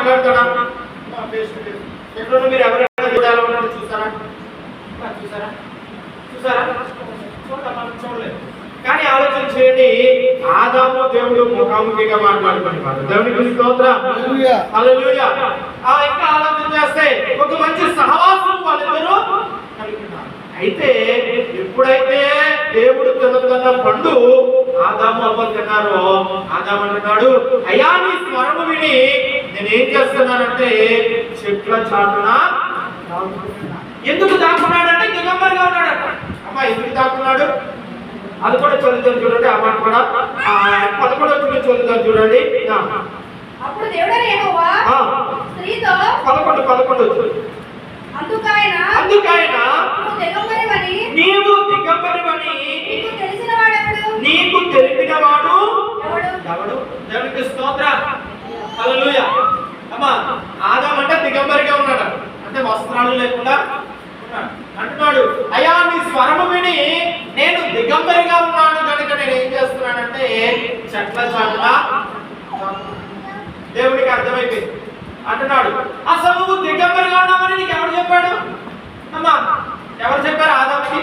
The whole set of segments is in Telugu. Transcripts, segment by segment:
మాట్లాడతాడా? ఎక్కడో మీరు ఎవరైనా చూడాలి ఉన్నాడు చూసారా? చూసారా? చూసారా? చూడలేదు. కానీ ఆలోచన చేయండి, ఆదాము దేవుడు ముఖాముఖిగా మాట్లాడుకుంటున్నారు. దేవునికి స్తోత్రం, హల్లెలూయా. ఇంకా ఆలోచన చేస్తే ఒక మంచి సహవాసం వాళ్ళిద్దరూ కలిగినారు. అయితే ఎప్పుడైతే దేవుడు తినదన్న పండు ఆదాము అవ్వ తిన్నారో, ఆదాము అంటున్నాడు, అయ్యా నీ స్వరము విని నేనేం చేస్తున్నానంటే చెట్ల చాటున. ఎందుకు దాక్కున్నాడంటే దిగంబరిగా ఉన్నాడట. అమ్మా ఎందుకు దాక్కున్నాడు? అది కూడా చదువుతాను చూడండి. ఆ మాట కూడా 11 చదువుతాను చూడండి. అప్పుడు దేవుడైన యెహోవా స్త్రీతో 11 వచ్చింది. అందుకైన నీవు దిగంబరివని నీకు తెలిపిన వాడు ఎవడు? దేవునికి స్తోత్రం, హల్లెలూయా. అమ్మా ఆదాము అంటే దిగంబరిగా ఉన్నాడు, అంటే వస్త్రాలు లేకుండా ఉన్నాడు. అంటున్నాడు, అయ్యా నీ స్వరము విని నేను దిగంబరిగా ఉన్నాను కనుక నేను ఏం చేస్తున్నానంటే చెట్ల చాటున. దేవుడికి అర్థమైపోయింది. అంటున్నాడు, అసలు నువ్వు దిగంబరిగా ఉన్నావని నీకు ఎవరు చెప్పాడు? అమ్మా ఎవరు చెప్పారు ఆదాముకి?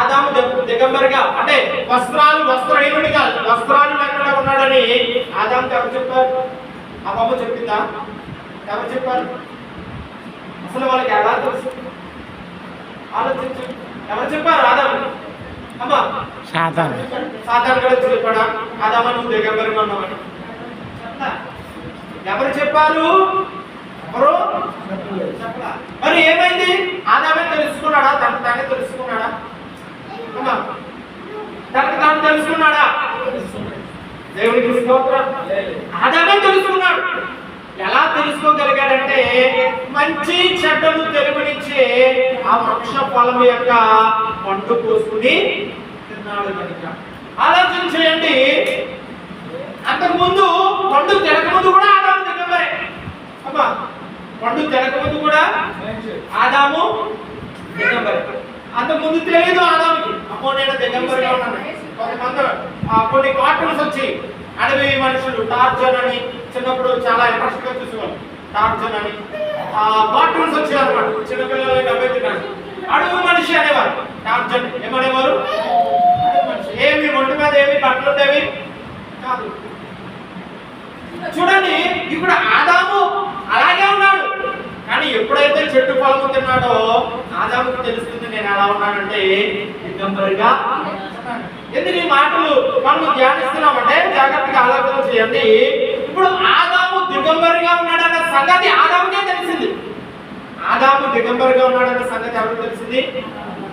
ఆదాము దిగంబరిగా అంటే వస్త్రహీనుడిగా వస్త్రాలు లేకుండా ఉన్నాడని ఆదాముకి ఎవరు చెప్పారు? ఆ బాబు చెప్పిందా? ఎవరు చెప్పారు? అసలు వాళ్ళకి ఎలా తెలుసు? ఆలోచించు. ఎవరు చెప్పారు ఆదాము? అమ్మా సాతాను కూడా చెప్పాడా ఆదాము నువ్వు దిగంబరిగా ఉన్నావని? ఎవరు చెప్పారు? ఎవరు? మరి ఏమైంది? ఆదామే తెలుసుకున్నాడా? తనకు తానే తెలుసుకున్నాడా? తనకు తాను తెలుసుకున్నాడా? దేవునికి స్తోత్రం. ఆదామే తెలుసుకున్నాడు. ఎలా తెలుసుకోగలిగాడంటే మంచి చెడ్డను తెలుగునిచ్చే ఆ వృక్ష ఫలం యొక్క పండు కోసుకుని తిన్నాడు కనుక. ఆలోచన చేయండి, అంతకుముందు పండు తినకముందు కూడా ఆదాము దిగంబరే. అమ్మా పండు తినకముందు కూడా ఆదాము దిగంబరే. అంతకుముందు తెలియదు ఆదాముకి, అమ్మో నేను దిగంబరిగా ఉన్నాను. కొంతమంది కొన్ని కార్టూన్స్ వచ్చి అడవి మనుషులు టార్జన్ అని చిన్నప్పుడు చాలా ఇంట్రెస్ట్ గా చూసేవాళ్ళు. టార్జన్ అని కార్టూన్స్ వచ్చేవారు చిన్నపిల్లలకి అభ్యర్థించడానికి. అడవి మనిషి అనేవారు. టార్జన్ ఏమనేవారు? అడవి మనిషి. ఏమి ఒంటి మీద ఏమి బట్టలు ఉండేవి కాదు. చూడండి, ఇప్పుడు ఆదాము అలాగే ఉన్నాడు. కానీ ఎప్పుడైతే చెట్టు ఫలము తిన్నాడో ఆదాముకు తెలుస్తుంది నేను ఎలా ఉన్నానంటే దిగంబరిగా. ఎందుకు ఈ మాటలు మనం ధ్యానిస్తున్నామంటే జాగ్రత్తగా ఆలోచన చేయండి. ఇప్పుడు ఆదాము దిగంబరిగా ఉన్నాడన్న సంగతి ఆదాముకే తెలిసింది. ఆదాము దిగంబరిగా ఉన్నాడన్న సంగతి ఎవరికి తెలిసింది?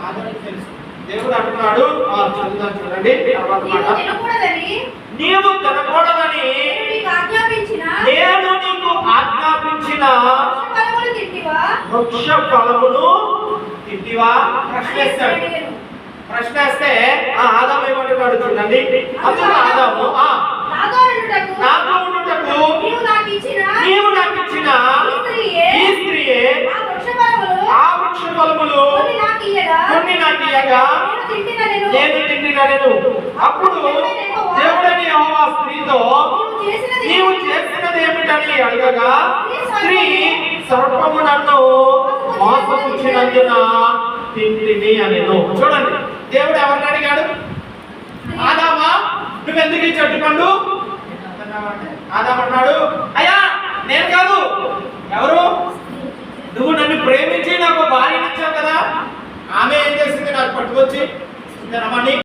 ఆదాముకి తెలిసింది. దేవుడు అంటున్నాడు, చదువుదాం చూడండి తర్వాత మాట, నీవు తినకూడదని నేను నీకు ఆజ్ఞాపించిన వృక్ష ఫలమును తింటివా? ప్రశ్నిస్తే ఆదాము ఏమంటున్నాడు చూడండి. అప్పుడు ఆదాము నాతో ఉండుటకు నీవు నాకు ఇచ్చిన ఈ స్త్రీయే ఆ వృక్ష ఫలములు కొన్ని నాకు ఇయ్యగా నేను తింటినను. అప్పుడు దేవుడని యెహోవా స్త్రీతో నీవు చేసినది ఏమిటని అడగగా స్త్రీ సర్పము నన్ను మోసపుచ్చినందున తింటిని అనెను. చూడండి, దేవుడు ఎవరిని అడిగాడు? ఆదామా నువ్వెందుకు ఈ చెట్టు పండు? ఆదాము అన్నాడు, అయ్యా నేను కాదు. ఎవరు?